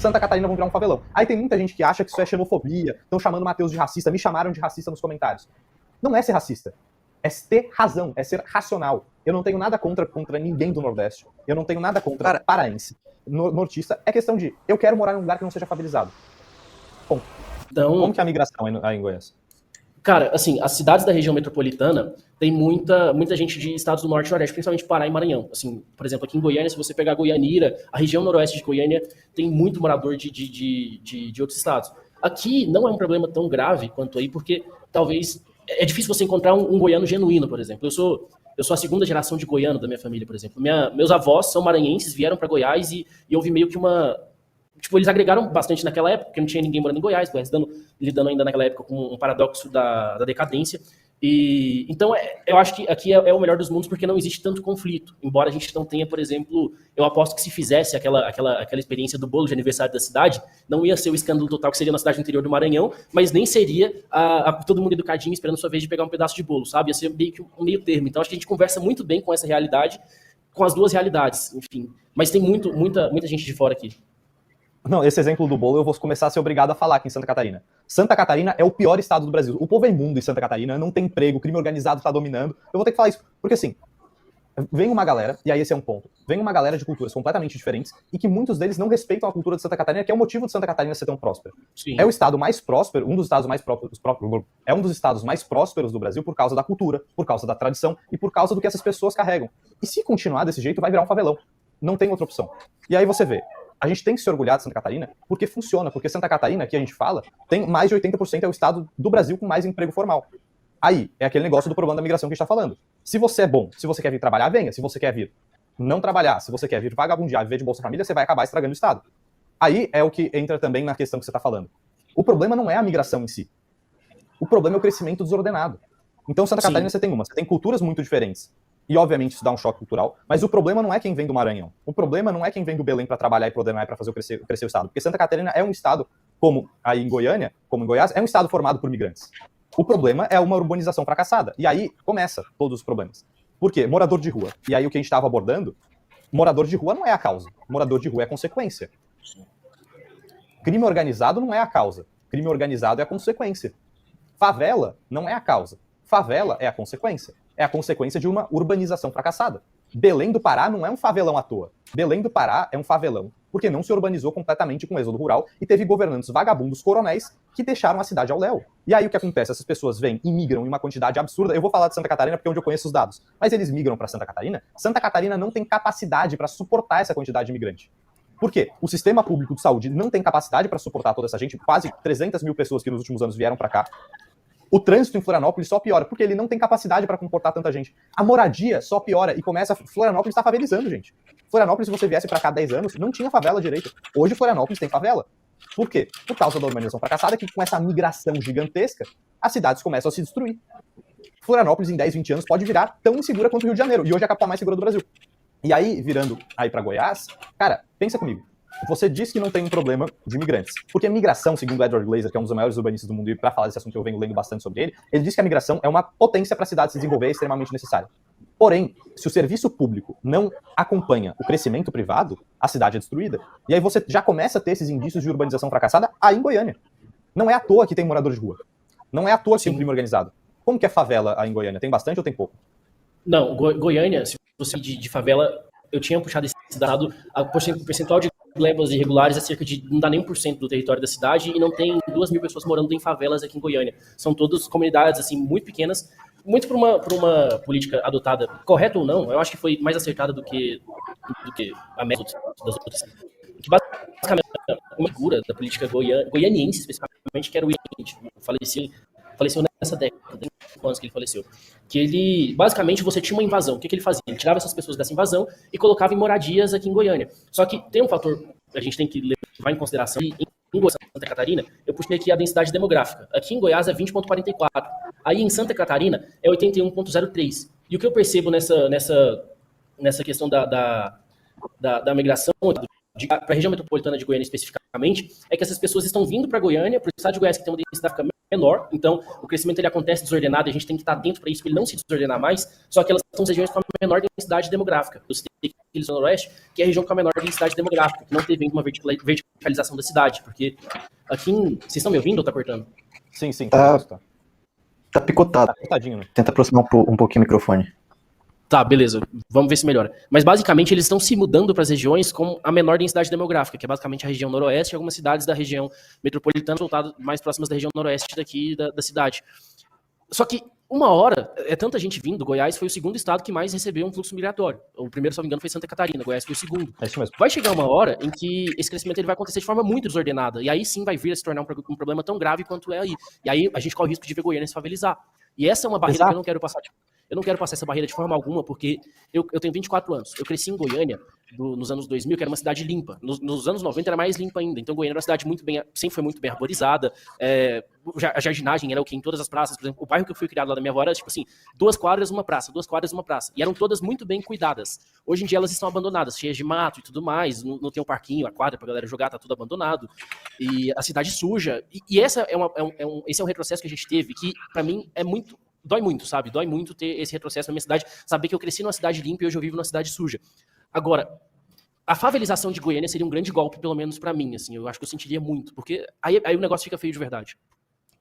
Santa Catarina vão virar um favelão. Aí tem muita gente que acha que isso é xenofobia, estão chamando o Matheus de racista, me chamaram de racista nos comentários. Não é ser racista, é ter razão, é ser racional. Eu não tenho nada contra ninguém do Nordeste, eu não tenho nada contra paraense, nortista. É questão de, eu quero morar em um lugar que não seja favelizado. Bom, então, como que é a migração aí em Goiás? Cara, assim, as cidades da região metropolitana tem muita gente de estados do Norte e Nordeste, principalmente Pará e Maranhão. Assim, por exemplo, aqui em Goiânia, se você pegar Goianira, a região noroeste de Goiânia tem muito morador de outros estados. Aqui não é um problema tão grave quanto aí, porque talvez é difícil você encontrar um goiano genuíno, por exemplo. Eu sou a segunda geração de goiano da minha família, por exemplo. Meus avós são maranhenses, vieram para Goiás e houve meio que uma... Tipo, eles agregaram bastante naquela época, porque não tinha ninguém morando em Goiás, lidando ainda naquela época com um paradoxo da decadência. E então, eu acho que aqui é o melhor dos mundos, porque não existe tanto conflito. Embora a gente não tenha, por exemplo, eu aposto que se fizesse aquela experiência do bolo de aniversário da cidade, não ia ser o escândalo total que seria na cidade do interior do Maranhão, mas nem seria todo mundo educadinho esperando sua vez de pegar um pedaço de bolo, sabe? Ia ser meio que um meio termo. Então, acho que a gente conversa muito bem com essa realidade, com as duas realidades, enfim. Mas tem muita gente de fora aqui. Não, esse exemplo do bolo eu vou começar a ser obrigado a falar aqui em Santa Catarina. Santa Catarina é o pior estado do Brasil. O povo é imundo em Santa Catarina, não tem emprego, o crime organizado tá dominando. Eu vou ter que falar isso, porque assim, vem uma galera, e aí esse é um ponto, vem uma galera de culturas completamente diferentes e que muitos deles não respeitam a cultura de Santa Catarina, que é o motivo de Santa Catarina ser tão próspera. Sim. É o estado mais próspero, um dos estados mais prósperos, é um dos estados mais prósperos do Brasil por causa da cultura, por causa da tradição e por causa do que essas pessoas carregam. E se continuar desse jeito, vai virar um favelão. Não tem outra opção. E aí você vê, a gente tem que se orgulhar de Santa Catarina porque funciona, porque Santa Catarina, que a gente fala, tem mais de 80% é o estado do Brasil com mais emprego formal. Aí, é aquele negócio do problema da migração que a gente está falando. Se você é bom, se você quer vir trabalhar, venha. Se você quer vir não trabalhar, se você quer vir vagabundear, viver de Bolsa Família, você vai acabar estragando o estado. Aí é o que entra também na questão que você está falando. O problema não é a migração em si. O problema é o crescimento desordenado. Então, Santa Catarina você tem culturas muito diferentes. E, obviamente, isso dá um choque cultural, mas o problema não é quem vem do Maranhão. O problema não é quem vem do Belém para trabalhar e para fazer crescer o estado. Porque Santa Catarina é um estado, como aí em Goiânia, como em Goiás, é um estado formado por migrantes. O problema é uma urbanização fracassada. E aí começa todos os problemas. Por quê? Morador de rua. E aí o que a gente estava abordando, morador de rua não é a causa. Morador de rua é a consequência. Crime organizado não é a causa. Crime organizado é a consequência. Favela não é a causa. Favela é a consequência. É a consequência de uma urbanização fracassada. Belém do Pará não é um favelão à toa. Belém do Pará é um favelão porque não se urbanizou completamente com o êxodo rural e teve governantes vagabundos coronéis que deixaram a cidade ao léu. E aí o que acontece? Essas pessoas vêm e migram em uma quantidade absurda. Eu vou falar de Santa Catarina porque é onde eu conheço os dados. Mas eles migram para Santa Catarina. Santa Catarina não tem capacidade para suportar essa quantidade de imigrante. Por quê? O sistema público de saúde não tem capacidade para suportar toda essa gente. Quase 300 mil pessoas que nos últimos anos vieram para cá. O trânsito em Florianópolis só piora, porque ele não tem capacidade para comportar tanta gente. A moradia só piora e começa... Florianópolis está favelizando, gente. Florianópolis, se você viesse para cá há 10 anos, não tinha favela direito. Hoje, Florianópolis tem favela. Por quê? Por causa da urbanização fracassada, que com essa migração gigantesca, as cidades começam a se destruir. Florianópolis, em 10, 20 anos, pode virar tão insegura quanto o Rio de Janeiro. E hoje é a capital mais segura do Brasil. E aí, virando aí para Goiás, cara, pensa comigo. Você diz que não tem um problema de imigrantes. Porque a migração, segundo Edward Glaser, que é um dos maiores urbanistas do mundo, e para falar desse assunto eu venho lendo bastante sobre ele, ele diz que a migração é uma potência para a cidade se desenvolver, é extremamente necessária. Porém, se o serviço público não acompanha o crescimento privado, a cidade é destruída. E aí você já começa a ter esses indícios de urbanização fracassada aí em Goiânia. Não é à toa que tem morador de rua. Não é à toa que tem um crime organizado. Como que é favela aí em Goiânia? Tem bastante ou tem pouco? Não, Goiânia, se você de favela, eu tinha puxado esse dado, o percentual de glebas irregulares é cerca de, não dá nem 1% do território da cidade e não tem 2.000 pessoas morando em favelas aqui em Goiânia. São todas comunidades, assim, muito pequenas, muito por uma política adotada, correta ou não, eu acho que foi mais acertada do que a média das outras. Que basicamente uma figura da política goianiense, especificamente, que era o Inde, faleceu nessa década, tem 5 anos que ele faleceu. Que ele, basicamente, você tinha uma invasão. O que ele fazia? Ele tirava essas pessoas dessa invasão e colocava em moradias aqui em Goiânia. Só que tem um fator que a gente tem que levar em consideração. Em Goiás, Santa Catarina, eu puxei aqui a densidade demográfica. Aqui em Goiás é 20,44. Aí em Santa Catarina é 81,03. E o que eu percebo nessa questão da migração para a região metropolitana de Goiânia especificamente, é que essas pessoas estão vindo para Goiânia, para o estado de Goiás, que tem uma densidade menor, então o crescimento ele acontece desordenado e a gente tem que estar atento para isso, para ele não se desordenar mais, só que elas são as regiões com a menor densidade demográfica. Eu citei aqui no Noroeste, que é a região com a menor densidade demográfica, que não teve ainda uma verticalização da cidade, porque aqui vocês estão me ouvindo ou tá cortando? Sim, Tá picotado. Tá cortadinho, né? Tenta aproximar um pouquinho o microfone. Tá, beleza. Vamos ver se melhora. Mas basicamente eles estão se mudando para as regiões com a menor densidade demográfica, que é basicamente a região noroeste e algumas cidades da região metropolitana, voltadas mais próximas da região noroeste daqui da cidade. Só que uma hora, tanta gente vindo, Goiás foi o segundo estado que mais recebeu um fluxo migratório. O primeiro, se não me engano, foi Santa Catarina, Goiás foi o segundo. É isso mesmo. Vai chegar uma hora em que esse crescimento ele vai acontecer de forma muito desordenada, e aí sim vai vir a se tornar um problema tão grave quanto é aí. E aí a gente corre o risco de ver Goiânia se favelizar. E essa é uma barreira que eu não quero passar. Eu não quero passar essa barreira de forma alguma, porque eu tenho 24 anos. Eu cresci em Goiânia nos anos 2000, que era uma cidade limpa. Nos anos 90 era mais limpa ainda. Então Goiânia era uma cidade sempre foi muito bem arborizada. A jardinagem era o que em todas as praças. Por exemplo, o bairro que eu fui criado lá da minha avó era tipo assim, 2 quadras, uma praça, 2 quadras, uma praça. E eram todas muito bem cuidadas. Hoje em dia elas estão abandonadas, cheias de mato e tudo mais. Não tem um parquinho, a quadra pra galera jogar, tá tudo abandonado. E a cidade suja. E esse é um retrocesso que a gente teve, que pra mim dói muito, sabe? Dói muito ter esse retrocesso na minha cidade, saber que eu cresci numa cidade limpa e hoje eu vivo numa cidade suja. Agora, a favelização de Goiânia seria um grande golpe, pelo menos pra mim, assim, eu acho que eu sentiria muito, porque aí o negócio fica feio de verdade.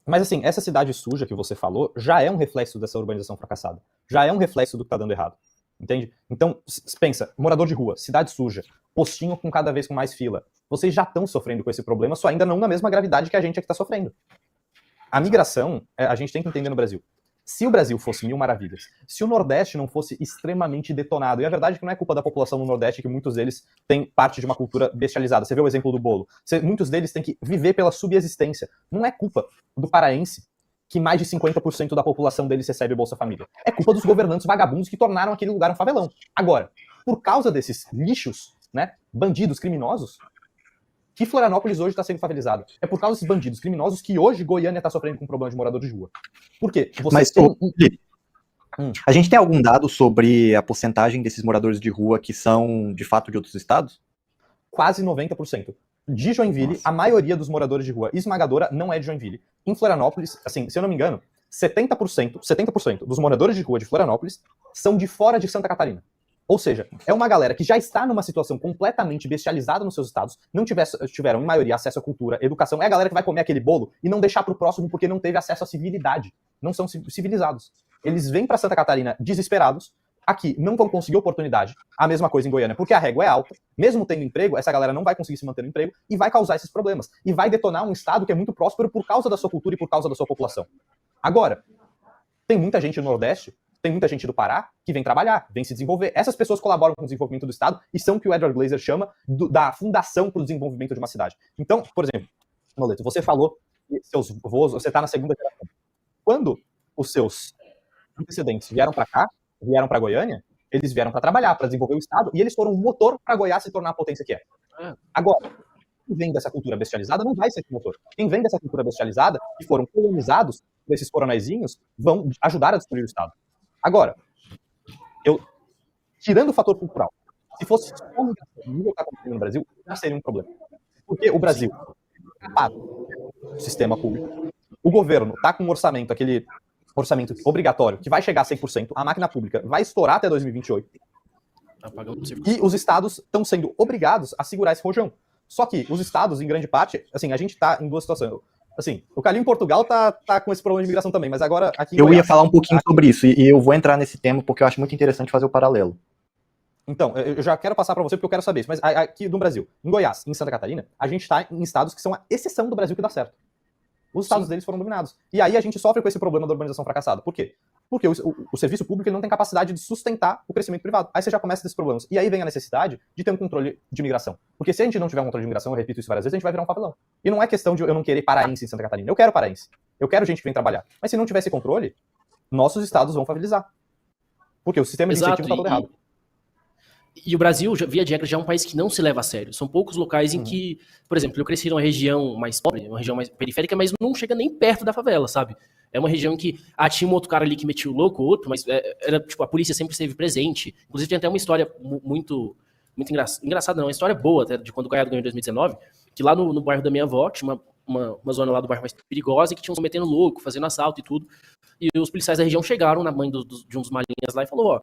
Mas assim, essa cidade suja que você falou já é um reflexo dessa urbanização fracassada. Já é um reflexo do que tá dando errado. Entende? Então, pensa, morador de rua, cidade suja, postinho com cada vez com mais fila. Vocês já estão sofrendo com esse problema, só ainda não na mesma gravidade que a gente aqui tá sofrendo. A migração, a gente tem que entender no Brasil. Se o Brasil fosse mil maravilhas, se o Nordeste não fosse extremamente detonado, e a verdade é que não é culpa da população do Nordeste, que muitos deles têm parte de uma cultura bestializada. Você vê o exemplo do bolo. Muitos deles têm que viver pela subsistência. Não é culpa do paraense que mais de 50% da população deles recebe Bolsa Família. É culpa dos governantes vagabundos que tornaram aquele lugar um favelão. Agora, por causa desses lixos, né, bandidos criminosos, que Florianópolis hoje está sendo favelizado. É por causa desses bandidos criminosos que hoje Goiânia está sofrendo com um problema de morador de rua. Por quê? A gente tem algum dado sobre a porcentagem desses moradores de rua que são, de fato, de outros estados? Quase 90%. De Joinville, Nossa. A maioria dos moradores de rua esmagadora não é de Joinville. Em Florianópolis, assim, se eu não me engano, 70% dos moradores de rua de Florianópolis são de fora de Santa Catarina. Ou seja, é uma galera que já está numa situação completamente bestializada nos seus estados, não tiveram, em maioria, acesso à cultura, educação. É a galera que vai comer aquele bolo e não deixar pro próximo porque não teve acesso à civilidade. Não são civilizados. Eles vêm para Santa Catarina desesperados, aqui não vão conseguir oportunidade. A mesma coisa em Goiânia, porque a régua é alta. Mesmo tendo emprego, essa galera não vai conseguir se manter no emprego e vai causar esses problemas. E vai detonar um estado que é muito próspero por causa da sua cultura e por causa da sua população. Agora, tem muita gente no Nordeste, tem muita gente do Pará que vem trabalhar, vem se desenvolver. Essas pessoas colaboram com o desenvolvimento do Estado e são o que o Edward Glaeser chama da fundação para o desenvolvimento de uma cidade. Então, por exemplo, Noleto, você falou que seus avós, você está na segunda geração. Quando os seus antecedentes vieram para cá, vieram para Goiânia, eles vieram para trabalhar, para desenvolver o Estado, e eles foram um motor para Goiás se tornar a potência que é. Agora, quem vem dessa cultura bestializada não vai ser esse motor. Quem vem dessa cultura bestializada, que foram colonizados por esses coronézinhos, vão ajudar a destruir o Estado. Agora, tirando o fator cultural, se fosse só o nível que está acontecendo no Brasil, já seria um problema. Porque o Brasil paga o sistema público, o governo está com um orçamento, aquele orçamento obrigatório, que vai chegar a 100%, a máquina pública vai estourar até 2028, e os estados estão sendo obrigados a segurar esse rojão. Só que os estados, em grande parte, assim, a gente está em duas situações. Assim, o Calil em Portugal tá com esse problema de imigração também, mas agora aqui em Goiás, ia falar um pouquinho sobre isso, e eu vou entrar nesse tema porque eu acho muito interessante fazer o paralelo. Então, eu já quero passar para você porque eu quero saber isso, mas aqui no Brasil, em Goiás, em Santa Catarina, a gente está em estados que são a exceção do Brasil que dá certo. Os estados deles foram dominados. E aí a gente sofre com esse problema da urbanização fracassada. Por quê? Porque o serviço público ele não tem capacidade de sustentar o crescimento privado. Aí você já começa desses problemas. E aí vem a necessidade de ter um controle de imigração. Porque se a gente não tiver um controle de imigração, eu repito isso várias vezes, a gente vai virar um favelão. E não é questão de eu não querer paraense em Santa Catarina. Eu quero paraense. Eu quero gente que vem trabalhar. Mas se não tiver esse controle, nossos estados vão favelizar. Porque o sistema de incentivo está todo errado. E o Brasil, via de regra, já é um país que não se leva a sério. São poucos locais em que, por exemplo, eu cresci numa região mais pobre, uma região mais periférica, mas não chega nem perto da favela, sabe? É uma região que tinha um outro cara ali que metia o louco, outro, mas era, tipo, a polícia sempre esteve presente. Inclusive tem até uma história muito engraçada, não, uma história boa até, de quando o Caiado ganhou em 2019, que lá no bairro da minha avó, tinha uma zona lá do bairro mais perigosa, e que tinham uns metendo louco, fazendo assalto e tudo. E os policiais da região chegaram na mãe de uns malinhas lá e falou, ó,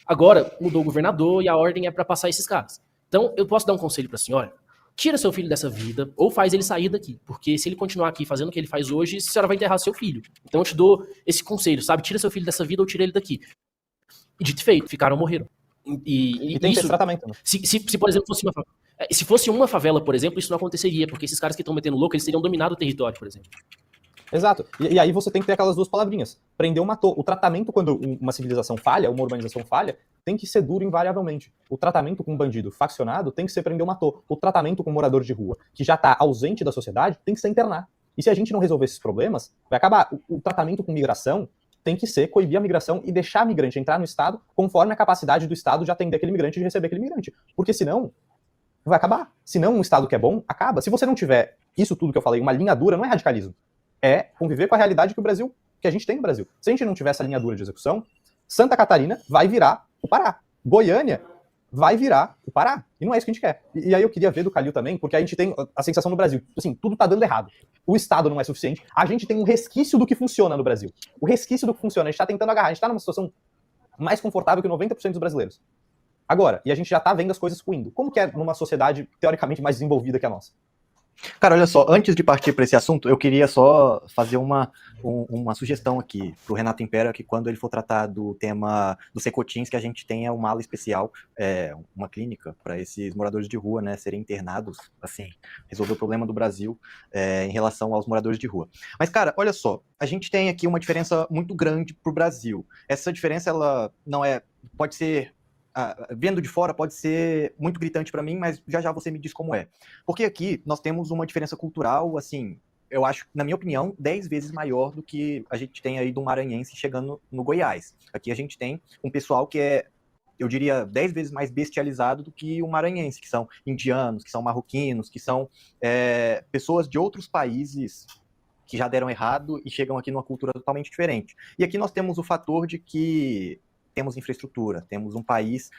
agora mudou o governador e a ordem é para passar esses caras. Então, eu posso dar um conselho para a senhora? Tira seu filho dessa vida, ou faz ele sair daqui. Porque se ele continuar aqui fazendo o que ele faz hoje, a senhora vai enterrar seu filho. Então eu te dou esse conselho, sabe? Tira seu filho dessa vida ou tira ele daqui. E dito e feito, ficaram, morreram. E tem isso, esse tratamento. Né? Se, por exemplo, se fosse uma favela, por exemplo, isso não aconteceria, porque esses caras que estão metendo louco, eles teriam dominado o território, por exemplo. Exato. E aí você tem que ter aquelas duas palavrinhas. Prendeu, matou. O tratamento, quando uma civilização falha, uma urbanização falha, tem que ser duro invariavelmente. O tratamento com um bandido faccionado tem que ser prendeu, matou. O tratamento com um morador de rua, que já está ausente da sociedade, tem que ser internar. E se a gente não resolver esses problemas, vai acabar. O tratamento com migração tem que ser coibir a migração e deixar a migrante entrar no Estado conforme a capacidade do Estado de atender aquele migrante e de receber aquele migrante. Porque senão, vai acabar. Senão um Estado que é bom, acaba. Se você não tiver isso tudo que eu falei, uma linha dura, não é radicalismo. É conviver com a realidade que a gente tem no Brasil. Se a gente não tiver essa linha dura de execução, Santa Catarina vai virar o Pará. Goiânia vai virar o Pará. E não é isso que a gente quer. E aí eu queria ver do Calil também, porque a gente tem a sensação no Brasil, assim, tudo tá dando errado. O Estado não é suficiente. A gente tem um resquício do que funciona no Brasil. O resquício do que funciona. A gente tá tentando agarrar. A gente tá numa situação mais confortável que 90% dos brasileiros. Agora, e a gente já tá vendo as coisas ruindo. Como que é numa sociedade teoricamente mais desenvolvida que a nossa? Cara, olha só, antes de partir para esse assunto, eu queria só fazer uma sugestão aqui para o Renato Império, que quando ele for tratar do tema dos secotins, que a gente tenha uma ala especial, uma clínica para esses moradores de rua, né, serem internados, assim, resolver o problema do Brasil em relação aos moradores de rua. Mas, cara, olha só, a gente tem aqui uma diferença muito grande para o Brasil. Essa diferença, ela não é, pode ser vendo de fora pode ser muito gritante para mim, mas já você me diz como é. Porque aqui nós temos uma diferença cultural, assim, eu acho, na minha opinião, 10 vezes maior do que a gente tem aí do maranhense chegando no Goiás. Aqui a gente tem um pessoal que é, eu diria, 10 vezes mais bestializado do que o maranhense, que são indianos, que são marroquinos, que são pessoas de outros países que já deram errado e chegam aqui numa cultura totalmente diferente. E aqui nós temos o fator de que temos infraestrutura, temos um país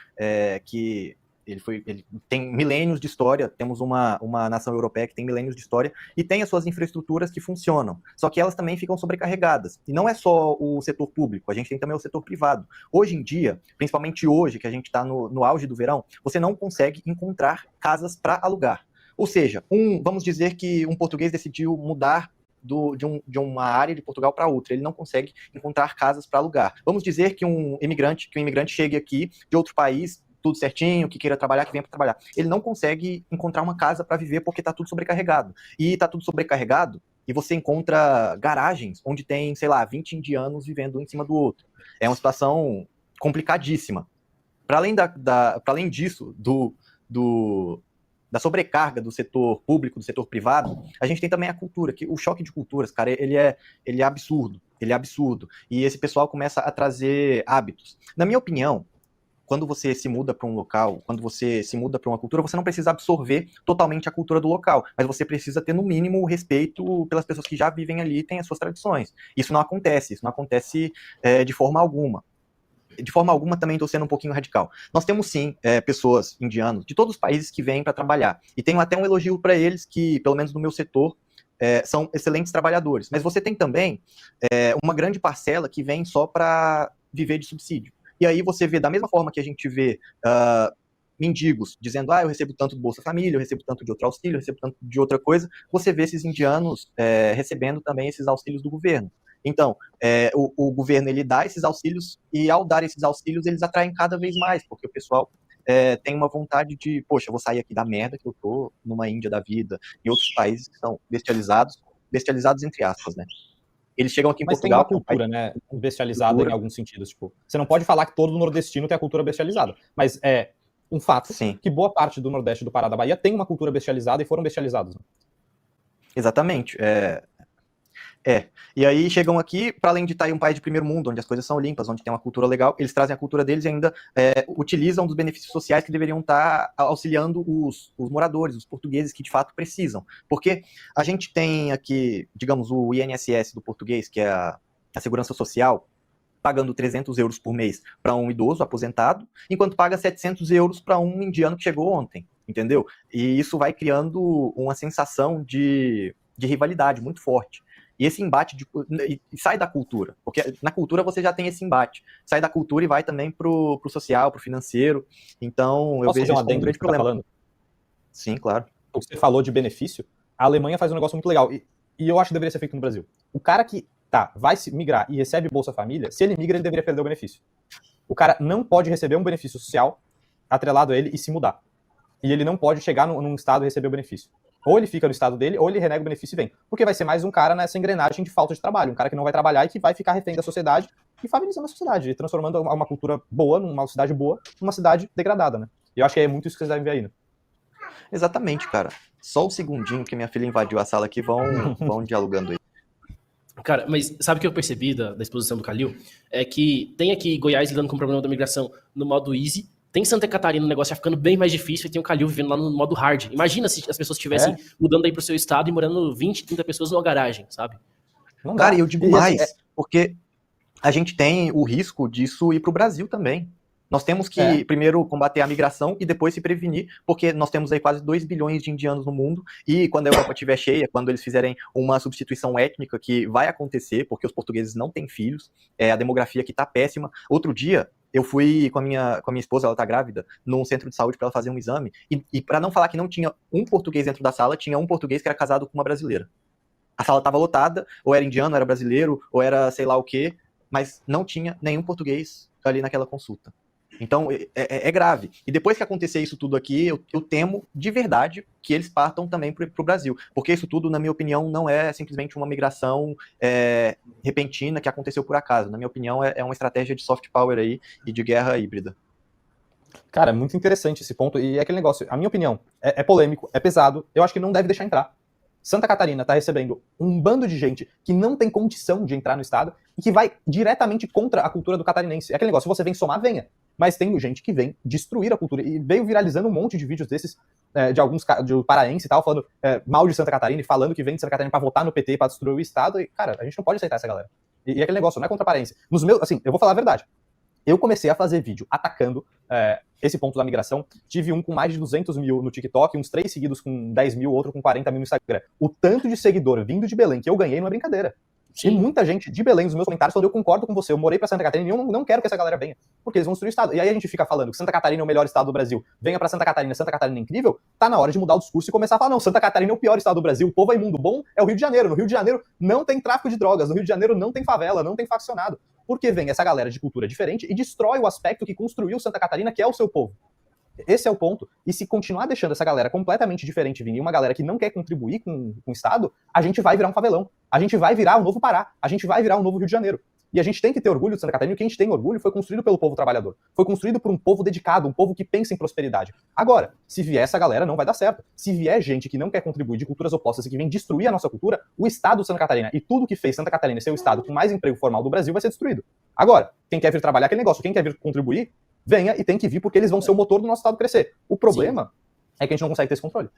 que ele tem milênios de história, temos uma nação europeia que tem milênios de história e tem as suas infraestruturas que funcionam, só que elas também ficam sobrecarregadas. E não é só o setor público, a gente tem também o setor privado. Hoje em dia, principalmente hoje, que a gente está no auge do verão, você não consegue encontrar casas para alugar. Ou seja, vamos dizer que um português decidiu mudar de uma área de Portugal para outra, ele não consegue encontrar casas para alugar. Vamos dizer que um imigrante chegue aqui de outro país, tudo certinho, que queira trabalhar, que venha para trabalhar. Ele não consegue encontrar uma casa para viver porque está tudo sobrecarregado. E está tudo sobrecarregado e você encontra garagens onde tem, sei lá, 20 indianos vivendo um em cima do outro. É uma situação complicadíssima. Para além disso, da sobrecarga do setor público, do setor privado, a gente tem também a cultura, que o choque de culturas, cara, ele é absurdo, e esse pessoal começa a trazer hábitos. Na minha opinião, quando você se muda para um local, quando você se muda para uma cultura, você não precisa absorver totalmente a cultura do local, mas você precisa ter, no mínimo, o respeito pelas pessoas que já vivem ali e têm as suas tradições. Isso não acontece de forma alguma. De forma alguma, também estou sendo um pouquinho radical. Nós temos, sim, pessoas indianas de todos os países que vêm para trabalhar. E tenho até um elogio para eles que, pelo menos no meu setor, são excelentes trabalhadores. Mas você tem também uma grande parcela que vem só para viver de subsídio. E aí você vê, da mesma forma que a gente vê mendigos dizendo, eu recebo tanto do Bolsa Família, eu recebo tanto de outro auxílio, eu recebo tanto de outra coisa, você vê esses indianos recebendo também esses auxílios do governo. Então, o governo, ele dá esses auxílios, e ao dar esses auxílios, eles atraem cada vez mais, porque o pessoal tem uma vontade de, poxa, eu vou sair aqui da merda que eu tô, numa Índia da vida, em outros países que são bestializados entre aspas, né? Eles chegam aqui em Portugal... Mas tem uma cultura, né, bestializada em alguns sentidos, tipo, você não pode falar que todo nordestino tem a cultura bestializada, mas é um fato Sim. Que boa parte do Nordeste, do Pará, da Bahia, tem uma cultura bestializada e foram bestializados. Né? Exatamente, E aí chegam aqui, para além de estar em um país de primeiro mundo, onde as coisas são limpas, onde tem uma cultura legal, eles trazem a cultura deles e ainda utilizam dos benefícios sociais que deveriam estar auxiliando os moradores, os portugueses que de fato precisam. Porque a gente tem aqui, digamos, o INSS do português, que é a Segurança Social, pagando 300 euros por mês para um idoso aposentado, enquanto paga 700 euros para um indiano que chegou ontem. entendeu? E isso vai criando uma sensação de rivalidade muito forte. E esse embate sai da cultura, porque na cultura você já tem esse embate. Sai da cultura e vai também pro social, pro financeiro. Então, eu Posso vejo fazer um isso como um adendo grande que você tá problema. falando? Sim, claro. O que você falou de benefício, a Alemanha faz um negócio muito legal, e eu acho que deveria ser feito no Brasil. O cara que vai se migrar e recebe Bolsa Família, se ele migra, ele deveria perder o benefício. O cara não pode receber um benefício social atrelado a ele e se mudar. E ele não pode chegar num estado e receber o benefício. Ou ele fica no estado dele, ou ele renega o benefício e vem. Porque vai ser mais um cara nessa engrenagem de falta de trabalho. Um cara que não vai trabalhar e que vai ficar refém da sociedade e favelizando a sociedade, e transformando uma cultura boa, numa cidade boa, numa cidade degradada, né? E eu acho que é muito isso que vocês devem ver aí, né? Exatamente, cara. Só um segundinho que minha filha invadiu a sala aqui, vão dialogando aí. Cara, mas sabe o que eu percebi da exposição do Calil? É que tem aqui Goiás lidando com o problema da migração no modo easy, tem Santa Catarina, o negócio já ficando bem mais difícil, e tem o Calil vivendo lá no modo hard. Imagina se as pessoas estivessem mudando aí pro seu estado e morando 20, 30 pessoas numa garagem, sabe? Não dá. Cara, eu digo mais, porque a gente tem o risco disso ir pro Brasil também. Nós temos que primeiro combater a migração e depois se prevenir, porque nós temos aí quase 2 bilhões de indianos no mundo, e quando a Europa estiver cheia, quando eles fizerem uma substituição étnica, que vai acontecer, porque os portugueses não têm filhos, a demografia aqui tá péssima. Outro dia, eu fui com a minha esposa, ela tá grávida, num centro de saúde para ela fazer um exame, e para não falar que não tinha um português dentro da sala, tinha um português que era casado com uma brasileira. A sala tava lotada, ou era indiano, ou era brasileiro, ou era sei lá o quê, mas não tinha nenhum português ali naquela consulta. Então, é grave. E depois que acontecer isso tudo aqui, eu temo de verdade que eles partam também para o Brasil. Porque isso tudo, na minha opinião, não é simplesmente uma migração repentina que aconteceu por acaso. Na minha opinião, é uma estratégia de soft power aí e de guerra híbrida. Cara, é muito interessante esse ponto. E é aquele negócio, a minha opinião, é polêmico, é pesado. Eu acho que não deve deixar entrar. Santa Catarina está recebendo um bando de gente que não tem condição de entrar no estado e que vai diretamente contra a cultura do catarinense. É aquele negócio, se você vem somar, venha. Mas tem gente que vem destruir a cultura. E veio viralizando um monte de vídeos desses, de alguns de paraense e tal, falando mal de Santa Catarina e falando que vem de Santa Catarina pra votar no PT, pra destruir o estado. E, cara, a gente não pode aceitar essa galera. E aquele negócio, não é contra paraense. Nos meus, assim, eu vou falar a verdade. Eu comecei a fazer vídeo atacando esse ponto da migração. Tive um com mais de 200 mil no TikTok, uns 3 seguidos com 10 mil, outro com 40 mil no Instagram. O tanto de seguidor vindo de Belém que eu ganhei não é brincadeira. Sim. E muita gente de Belém nos meus comentários falando, eu concordo com você, eu morei pra Santa Catarina e eu não quero que essa galera venha, porque eles vão destruir o estado. E aí a gente fica falando que Santa Catarina é o melhor estado do Brasil, venha pra Santa Catarina é incrível, tá na hora de mudar o discurso e começar a falar, não, Santa Catarina é o pior estado do Brasil, o povo é imundo, bom é o Rio de Janeiro, no Rio de Janeiro não tem tráfico de drogas, no Rio de Janeiro não tem favela, não tem faccionado, porque vem essa galera de cultura diferente e destrói o aspecto que construiu Santa Catarina, que é o seu povo. Esse é o ponto. E se continuar deixando essa galera completamente diferente vir e uma galera que não quer contribuir com o Estado, a gente vai virar um favelão. A gente vai virar o novo Pará. A gente vai virar o novo Rio de Janeiro. E a gente tem que ter orgulho de Santa Catarina. E o que a gente tem orgulho foi construído pelo povo trabalhador. Foi construído por um povo dedicado, um povo que pensa em prosperidade. Agora, se vier essa galera, não vai dar certo. Se vier gente que não quer contribuir de culturas opostas e que vem destruir a nossa cultura, o Estado de Santa Catarina e tudo que fez Santa Catarina ser o Estado com mais emprego formal do Brasil vai ser destruído. Agora, quem quer vir trabalhar aquele negócio, quem quer vir contribuir, venha e tem que vir porque eles vão ser o motor do nosso estado crescer. O problema é que a gente não consegue ter esse controle.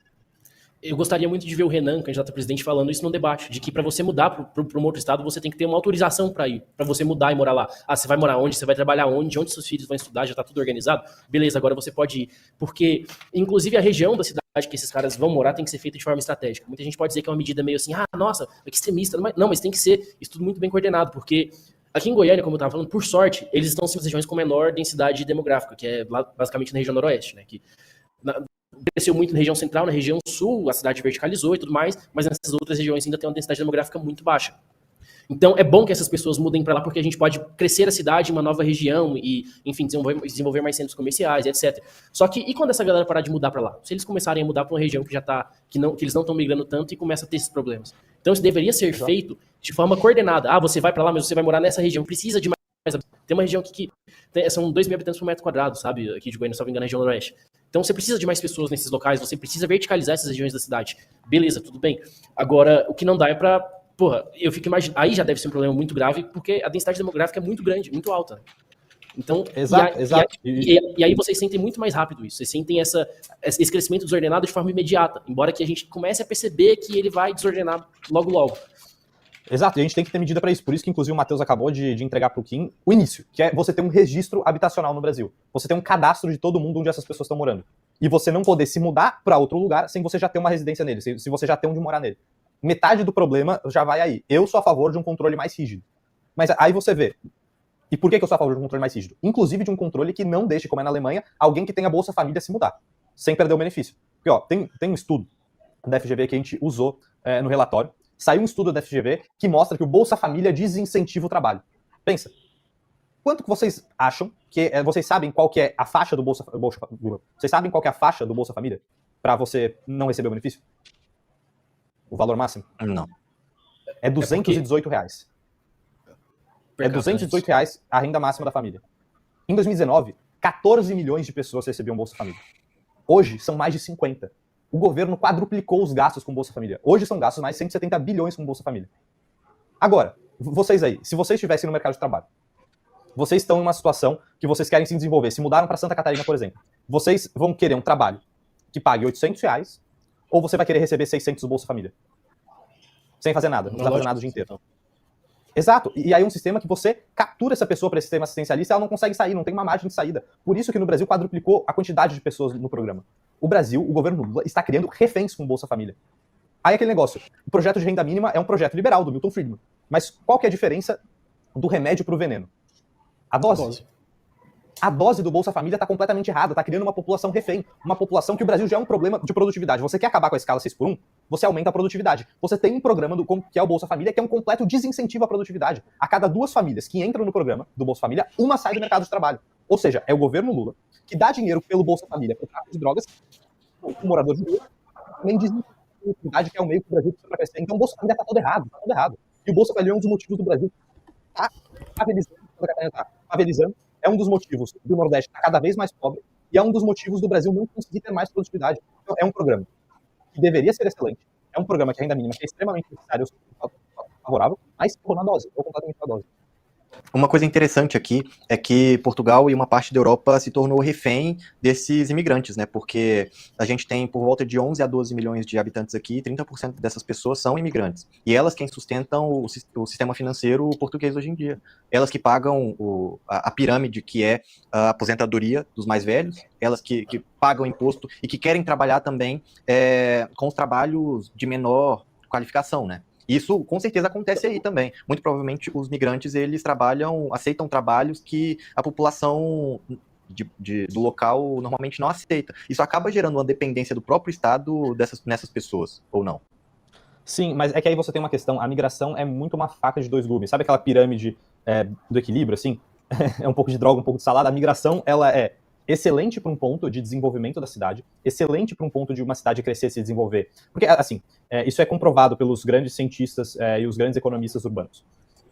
Eu gostaria muito de ver o Renan, candidato a presidente, falando isso no debate, de que para você mudar para um outro estado, você tem que ter uma autorização para ir, para você mudar e morar lá. Ah, você vai morar onde? Você vai trabalhar onde? Onde seus filhos vão estudar? Já está tudo organizado? Beleza, agora você pode ir. Porque, inclusive, a região da cidade que esses caras vão morar tem que ser feita de forma estratégica. Muita gente pode dizer que é uma medida meio assim, nossa, que extremista. Não, mas tem que ser isso tudo muito bem coordenado, porque aqui em Goiânia, como eu estava falando, por sorte, eles estão em regiões com menor densidade demográfica, que é basicamente na região noroeste, né? Que cresceu muito na região central, na região sul, a cidade verticalizou e tudo mais, mas nessas outras regiões ainda tem uma densidade demográfica muito baixa. Então é bom que essas pessoas mudem para lá, porque a gente pode crescer a cidade em uma nova região e, enfim, desenvolver mais centros comerciais, etc. Só que, e quando essa galera parar de mudar para lá? Se eles começarem a mudar para uma região que já tá, que eles não estão migrando tanto e começa a ter esses problemas. Então isso deveria ser feito de forma coordenada. Ah, você vai para lá, mas você vai morar nessa região, precisa de mais. Tem uma região aqui que são 2 mil habitantes por metro quadrado, sabe? Aqui de Goiânia, se não me engano, na região noroeste. Então você precisa de mais pessoas nesses locais, você precisa verticalizar essas regiões da cidade. Beleza, tudo bem. Agora, o que não dá é pra... Porra, eu fico imaginando... Aí já deve ser um problema muito grave, porque a densidade demográfica é muito grande, muito alta. Então, exato. E aí vocês sentem muito mais rápido isso. Vocês sentem esse crescimento desordenado de forma imediata. Embora que a gente comece a perceber que ele vai desordenar logo, logo. Exato, e a gente tem que ter medida para isso. Por isso que, inclusive, o Matheus acabou de entregar para o Kim o início, que é você ter um registro habitacional no Brasil. Você ter um cadastro de todo mundo onde essas pessoas estão morando. e você não poder se mudar para outro lugar sem você já ter uma residência nele, se você já ter onde morar nele. Metade do problema já vai aí. Eu sou a favor de um controle mais rígido. Mas aí você vê. E por que eu sou a favor de um controle mais rígido? Inclusive de um controle que não deixe, como é na Alemanha, alguém que tenha Bolsa Família se mudar, sem perder o benefício. Porque, ó, tem um estudo da FGV que a gente usou no relatório. Saiu um estudo da FGV que mostra que o Bolsa Família desincentiva o trabalho. Pensa. Quanto que vocês acham que... vocês sabem qual que é a faixa do Bolsa Vocês sabem qual que é a faixa do Bolsa Família para você não receber o benefício? O valor máximo? Não. É R$218. É R$218 a renda máxima da família. Em 2019, 14 milhões de pessoas recebiam Bolsa Família. Hoje, são mais de 50. O governo quadruplicou os gastos com Bolsa Família. Hoje são gastos mais de 170 bilhões com Bolsa Família. Agora, vocês aí, se vocês estivessem no mercado de trabalho, vocês estão em uma situação que vocês querem se desenvolver, se mudaram para Santa Catarina, por exemplo, vocês vão querer um trabalho que pague R$800 ou você vai querer receber 600 do Bolsa Família? Sem fazer nada, não precisa fazer nada o dia inteiro. Exato, e aí é um sistema que você captura essa pessoa para esse sistema assistencialista e ela não consegue sair, não tem uma margem de saída. Por isso que no Brasil quadruplicou a quantidade de pessoas no programa. O Brasil, o governo Lula, está criando reféns com Bolsa Família. Aí aquele negócio, o projeto de renda mínima é um projeto liberal do Milton Friedman, mas qual que é a diferença do remédio para o veneno? A dose. A dose do Bolsa Família está completamente errada, está criando uma população refém, uma população que o Brasil já é um problema de produtividade. Você quer acabar com a escala 6x1? Você aumenta a produtividade. Você tem um programa que é o Bolsa Família, que é um completo desincentivo à produtividade. A cada 2 famílias que entram no programa do Bolsa Família, uma sai do mercado de trabalho. Ou seja, é o governo Lula que dá dinheiro pelo Bolsa Família para o tráfico de drogas, o morador de rua, também desincentiva a produtividade, que é o meio que o Brasil precisa para crescer. Então o Bolsa Família está todo errado, tá todo errado. E o Bolsa Família é um dos motivos do Brasil tá favelizando, é um dos motivos do Nordeste estar cada vez mais pobre e é um dos motivos do Brasil não conseguir ter mais produtividade. Então, é um programa que deveria ser excelente, é um programa que a renda mínima é extremamente necessário, eu sou favorável, mas errou na dose, ou completamente na dose. Uma coisa interessante aqui é que Portugal e uma parte da Europa se tornou refém desses imigrantes, né? Porque a gente tem por volta de 11 a 12 milhões de habitantes aqui, e 30% dessas pessoas são imigrantes. E elas quem sustentam o sistema financeiro português hoje em dia. Elas que pagam a pirâmide, que é a aposentadoria dos mais velhos, elas que pagam imposto e que querem trabalhar também com os trabalhos de menor qualificação, né? Isso com certeza acontece aí também. Muito provavelmente os migrantes, eles aceitam trabalhos que a população do local normalmente não aceita. Isso acaba gerando uma dependência do próprio Estado nessas pessoas, ou não? Sim, mas é que aí você tem uma questão, a migração é muito uma faca de 2 gumes. Sabe aquela pirâmide do equilíbrio, assim? É um pouco de droga, um pouco de salada. A migração, ela é excelente para um ponto de desenvolvimento da cidade, excelente para um ponto de uma cidade crescer e se desenvolver. Porque, assim, isso é comprovado pelos grandes cientistas e os grandes economistas urbanos.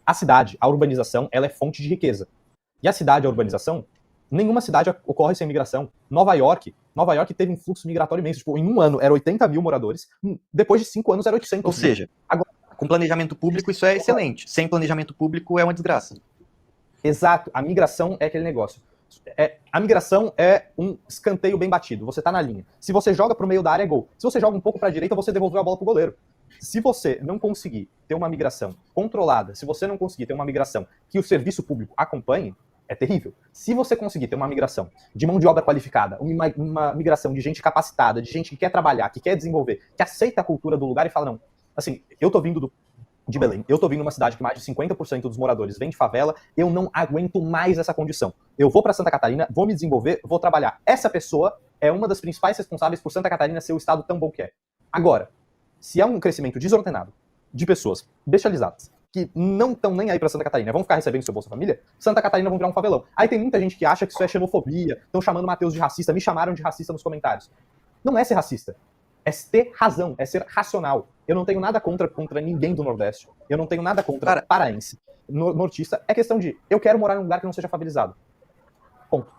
A cidade, a urbanização, ela é fonte de riqueza. E a cidade, a urbanização, nenhuma cidade ocorre sem migração. Nova York teve um fluxo migratório imenso. Tipo, em um ano era 80 mil moradores, depois de 5 anos era 800 Ou seja, agora, com planejamento público isso é excelente. Sem planejamento público é uma desgraça. Exato. A migração é aquele negócio. A migração é um escanteio bem batido. Você tá na linha. Se você joga pro meio da área, é gol. Se você joga um pouco pra direita, você devolveu a bola pro goleiro. Se você não conseguir ter uma migração controlada, se você não conseguir ter uma migração que o serviço público acompanhe, é terrível. Se você conseguir ter uma migração de mão de obra qualificada, uma migração de gente capacitada, de gente que quer trabalhar, que quer desenvolver, que aceita a cultura do lugar e fala, não, assim, eu tô vindo de Belém. Eu tô vindo numa cidade que mais de 50% dos moradores vem de favela, eu não aguento mais essa condição. Eu vou para Santa Catarina, vou me desenvolver, vou trabalhar. Essa pessoa é uma das principais responsáveis por Santa Catarina ser o estado tão bom que é. Agora, se é um crescimento desordenado de pessoas bestializadas, que não estão nem aí para Santa Catarina, vão ficar recebendo seu Bolsa Família, Santa Catarina vão virar um favelão. Aí tem muita gente que acha que isso é xenofobia, estão chamando o Matheus de racista, me chamaram de racista nos comentários. Não é ser racista. É ter razão, é ser racional. Eu não tenho nada contra ninguém do Nordeste. Eu não tenho nada contra paraense. Nortista é questão de, eu quero morar num lugar que não seja favelizado. Ponto.